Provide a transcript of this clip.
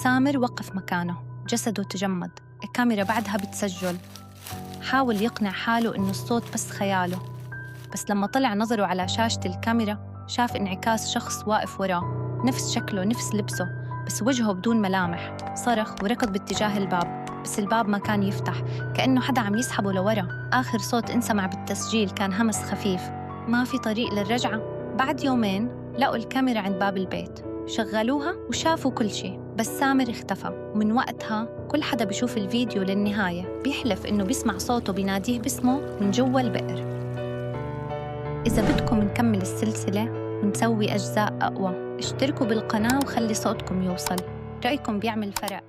سامر وقف مكانه، جسده تجمد. الكاميرا بعدها بتسجل. حاول يقنع حاله إنه الصوت بس خياله، بس لما طلع نظره على شاشة الكاميرا شاف انعكاس شخص واقف وراه، نفس شكله نفس لبسه، بس وجهه بدون ملامح. صرخ وركض باتجاه الباب، بس الباب ما كان يفتح، كأنه حدا عم يسحبه لورا. آخر صوت انسمع بالتسجيل كان همس خفيف. ما في طريق للرجعة. بعد يومين لقوا الكاميرا عند باب البيت، شغلوها وشافوا كل شيء، بس سامر اختفى. ومن وقتها كل حدا بيشوف الفيديو للنهاية بيحلف إنه بيسمع صوته بيناديه باسمه من جوا البئر. إذا بدكم نكمل السلسلة ونسوي أجزاء أقوى، اشتركوا بالقناة وخلي صوتكم يوصل. رأيكم بيعمل فرق.